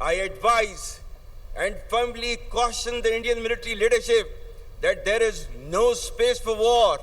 I advise and firmly caution the Indian military leadership that there is no space for war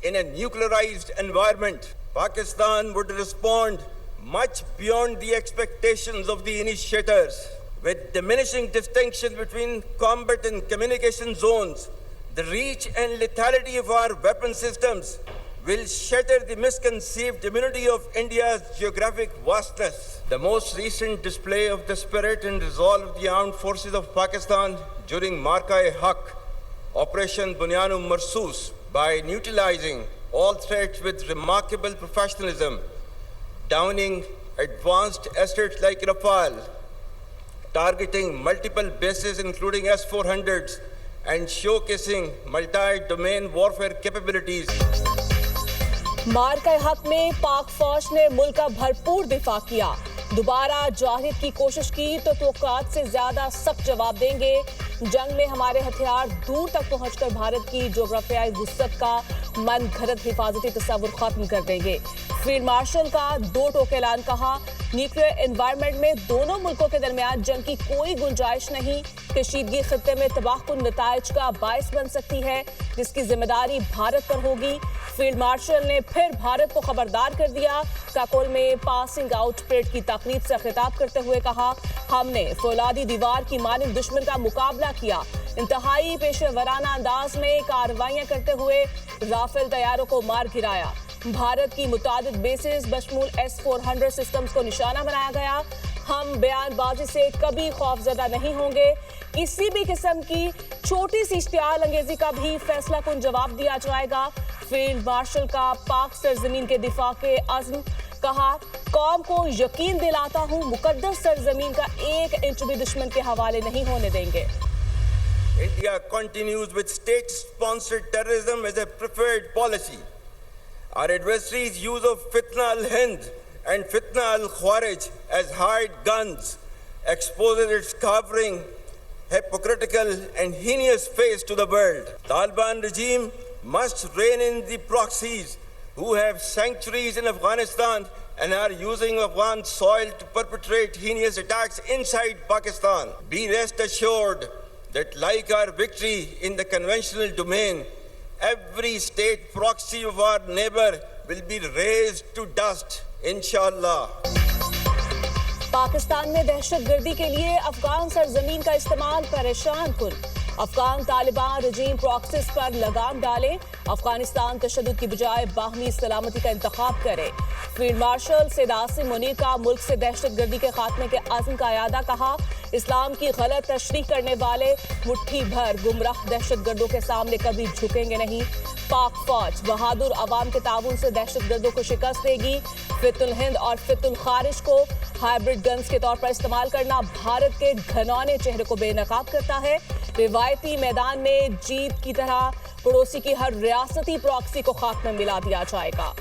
in a nuclearized environment. Pakistan would respond much beyond the expectations of the initiators. With diminishing distinction between combat and communication zones, the reach and lethality of our weapon systems will shatter the misconceived immunity of India's geographic vastness. The most recent display of the spirit and resolve of the armed forces of Pakistan during Marka-e-Haq, Operation Bunyan-u Marsus, by neutralizing all threats with remarkable professionalism, downing advanced assets like Rafale, targeting multiple bases including S-400s, and showcasing multi-domain warfare capabilities. मार्का-ए-हक में पाक फौज ने मुल्क का भरपूर दिफा किया। दोबारा जौहरियत की कोशिश की तो तवक्कुआत से ज्यादा सख्त जवाब देंगे। जंग में हमारे हथियार दूर तक पहुंचकर भारत की जोग्राफियाई वुसअत का मन घड़त हिफाजती तस्वुर खत्म कर देंगे। फील्ड मार्शल का दो टोके ऐलान कहा, न्यूक्लियर एनवायरनमेंट में दोनों मुल्कों के दरमियान जंग की कोई गुंजाइश नहीं। कशीदगी खित्ते में तबाहकुन नताइज का बायस बन सकती है, जिसकी जिम्मेदारी भारत पर होगी। फील्ड मार्शल ने फिर भारत को खबरदार कर दिया। काकोल में पासिंग आउट परेड की तकरीब से खिताब करते हुए कहा, हमने फौलादी दीवार की मानिंद दुश्मन का मुकाबला किया। इंतहाई पेशेवराना अंदाज में कार्रवाइयां करते हुए राफेल तैयारों को मार गिराया। भारत की मुतादिद बेसिस बशमूल S-400 सिस्टम्स को निशाना बनाया गया। हम बयानबाजी से कभी खौफजदा नहीं होंगे। किसी भी किस्म की छोटी सी इश्तियाल अंगेजी का भी फैसला कुन जवाब दिया जाएगा। फील्ड मार्शल का पाक सरजमीन के दिफा के अज़्म, कहा, कौम को यकीन दिलाता हूं मुकद्दस सरजमीन का एक इंच भी दुश्मन के हवाले नहीं होने देंगे। India continues with state-sponsored terrorism as a preferred policy. Our adversaries' use of Fitna al-Hind and Fitna al-Khawarij as hired guns exposes its cowering, hypocritical and heinous face to the world. Taliban regime must rein in the proxies who have sanctuaries in Afghanistan and are using Afghan soil to perpetrate heinous attacks inside Pakistan. Be rest assured that like our victory in the conventional domain, every state proxy of our neighbor will be razed to dust, inshallah. Pakistan में दहशतगर्दी के लिए अफगान सरजमीन का इस्तेमाल परेशान कुन। अफगान तालिबान रजीम प्रॉक्सिस पर लगाम डालें। अफगानिस्तान तशद्दुद की बजाय बाहमी सलामती का इंतखाब करे। फील्ड मार्शल सैयद आसिम मुनीर का मुल्क से दहशतगर्दी के खात्मे के अज़्म का यादा, कहा, इस्लाम की गलत तशरीह करने वाले मुट्ठी भर गुमराह दहशतगर्दों के सामने कभी झुकेंगे नहीं। पाक फौज बहादुर अवाम के ताउन से दहशतगर्दों को शिकस्त देगी। फितुल हिंद और फितुल खारिज को हाइब्रिड गन्स के तौर पर इस्तेमाल करना भारत के घनौने चेहरे को बेनकाब करता है। रिवायती मैदान में जीत की तरह पड़ोसी की हर रियासती प्रॉक्सी को खाक में मिला दिया जाएगा।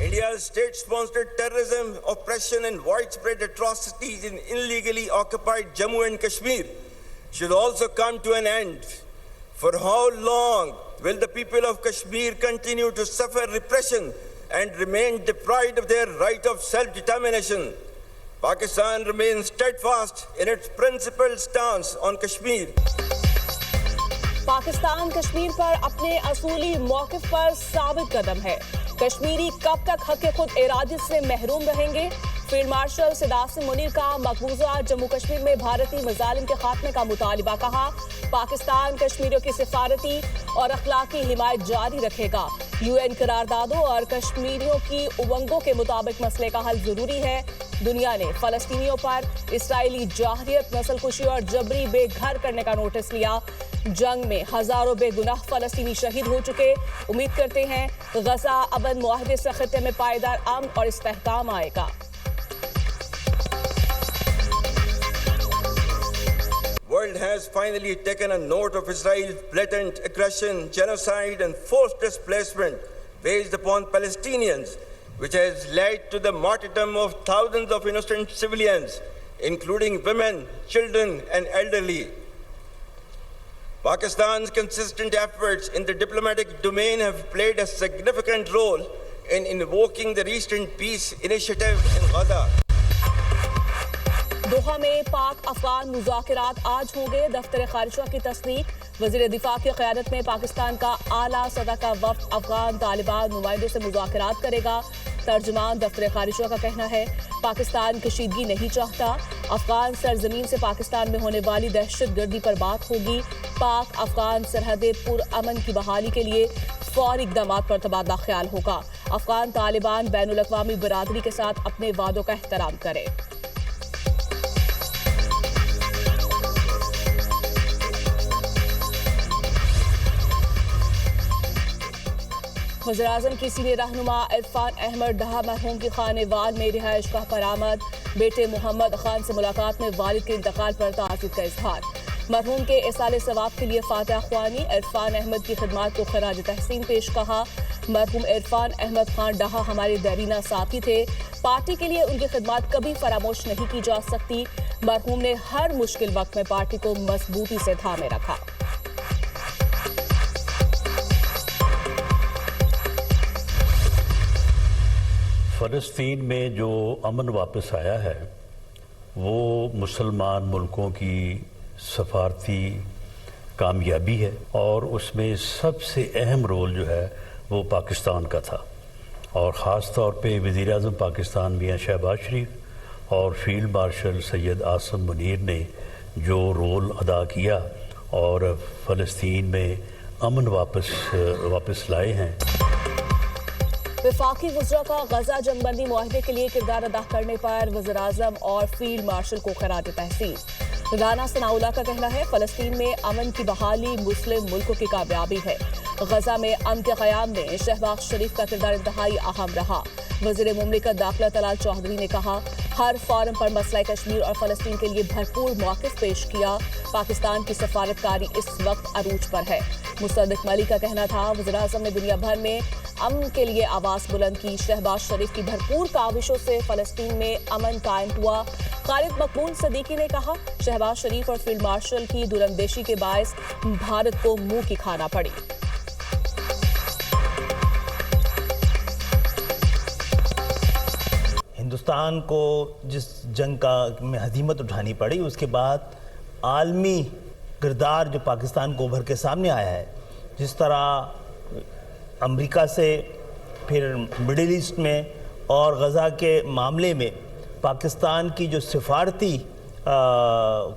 India's state-sponsored terrorism, oppression and widespread atrocities in illegally occupied Jammu and Kashmir should also come to an end. For how long will the people of Kashmir continue to suffer repression and remain deprived of their right of self-determination? Pakistan remains steadfast in its principled stance on Kashmir. Pakistan Kashmir पर अपने असूली मौक़िफ़ पर साबित कदम है। कश्मीरी कब तक हक़ खुद इरादत से महरूम रहेंगे? फील्ड मार्शल सैयद आसिम मुनीर का मकबूजा जम्मू कश्मीर में भारतीय मज़ालिम के खात्मे का मुतालिबा, कहा, पाकिस्तान कश्मीरियों की सिफारती और अखलाकी हिमायत जारी रखेगा। UN करारदादों और कश्मीरियों की उमंगों के मुताबिक मसले का हल ज़रूरी है। दुनिया ने फ़लस्तीनियों पर इसराइली जाहिरियत, नस्लकुशी और जबरी बेघर करने का नोटिस लिया। जंग में हज़ारों बेगुनाह फ़लस्तीनी शहीद हो चुके। उम्मीद करते हैं गज़ा अमन मुआहदे से खित्ते में पायदार अमन और इस्तेहकाम आएगा। World has finally taken a note of Israel's blatant aggression, genocide and forced displacement waged upon Palestinians, which has led to the martyrdom of thousands of innocent civilians, including women, children and elderly. Pakistan's consistent efforts in the diplomatic domain have played a significant role in invoking the recent peace initiative in Gaza. दोहा में पाक अफगान मुज़ाकरात आज होंगे, दफ्तर खारिजा की तस्दीक। वज़ीर दिफा की क़यादत में पाकिस्तान का आला सतह का वफ़द अफगान तालिबान नुमाइंदों से मुज़ाकरात करेगा। तर्जुमान दफ्तर खारिजा का कहना है पाकिस्तान कशीदगी नहीं चाहता, अफगान सरजमीन से पाकिस्तान में होने वाली दहशतगर्दी पर बात होगी। पाक अफगान सरहदें पुरअमन की बहाली के लिए फौरी इक़दामात पर तबादला ख्याल होगा। अफगान तालिबान बैनुल अक़वामी बरादरी के साथ अपने वादों का एहतराम करें। वज़ीर-ए-आज़म की सीनियर रहनुमा इरफान अहमद डहा मरहूम की खानेवाल में रिहाइशगाह पर आमद। बेटे मोहम्मद खान से मुलाकात में वालिद के इंतकाल पर ताज़ियत का इजहार। मरहूम के इसाले सवाब के लिए फातिहा ख्वानी, इरफान अहमद की खिदमात को खराज तहसीन पेश कहा। मरहूम इरफान अहमद खान डहा हमारे दरीना साथी थे, पार्टी के लिए उनकी खिदमात कभी फरामोश नहीं की जा सकती। मरहूम ने हर मुश्किल वक्त में पार्टी को मजबूती से थामे रखा। फ़लस्तीन में जो अमन वापस आया है वो मुसलमान मुल्कों की सफारती कामयाबी है और उसमें सबसे अहम रोल जो है वो पाकिस्तान का था और ख़ास तौर पे वज़ीर-ए-आज़म पाकिस्तान मियां शहबाज शरीफ और फील्ड मार्शल सैयद आसिम मुनीर ने जो रोल अदा किया और फ़लस्तीन में अमन वापस लाए हैं। वफाकी वज़रा का गजा जंगबंदी मुआहदे के लिए किरदार अदा करने पर वज़ीर-ए-आज़म और फील्ड मार्शल को खराज तहसीन। राना सनाउल्लाह का कहना है फ़लस्तीन में अमन की बहाली मुस्लिम मुल्कों की कामयाबी है। गजा में अमन के क़याम में शहबाज शरीफ का किरदार इंतहाई अहम रहा। वज़ीर मुमलिकत दाखिला तलाल चौधरी ने कहा हर फोरम पर मसला कश्मीर और फ़लस्तीन के लिए भरपूर मौक़िफ़ पेश किया। पाकिस्तान की सफारतकारी इस वक्त अरूज पर है। मुसद्दिक मलिक का कहना था वज़ीर-ए-आज़म ने दुनिया भर में अमन के लिए आवाज़ बुलंद की। शहबाज शरीफ की भरपूर काविशों से फ़लस्तीन में अमन कायम हुआ। खालिद मकबूल सदीकी ने कहा शहबाज शरीफ और फील्ड मार्शल की दूरंदेशी के बायस भारत को मुंह की खाना पड़ी। हिंदुस्तान को जिस जंग का में हज़ीमत उठानी पड़ी उसके बाद आलमी किरदार जो पाकिस्तान को उभर के सामने आया है, जिस तरह अमेरिका से फिर मिडिल ईस्ट में और गज़ा के मामले में पाकिस्तान की जो सिफारती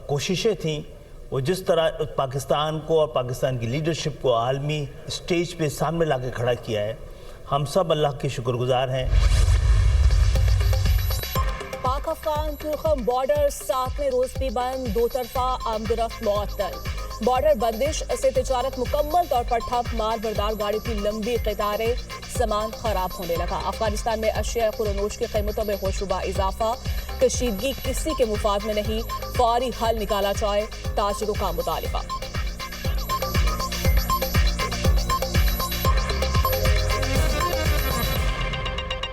कोशिशें थीं, वो जिस तरह पाकिस्तान को और पाकिस्तान की लीडरशिप को आलमी स्टेज पे सामने ला के खड़ा किया है, हम सब अल्लाह के शुक्रगुजार हैं। पाक अफगान तुर्कम बॉर्डर 7वें रोज भी बंद, दो तरफा आमदरफ्त मुअत्तल। बॉर्डर बंदिश से तिजारत मुकम्मल तौर पर ठप, माल बरदार गाड़ी की लंबी कतारें, सामान खराब होने लगा। अफगानिस्तान में अशिया खुरनोश की कीमतों में होशरुबा इजाफा, कशीदगी किसी के मुफाद में नहीं, फौरी हल निकाला जाए, ताजिरों का मुतालिबा।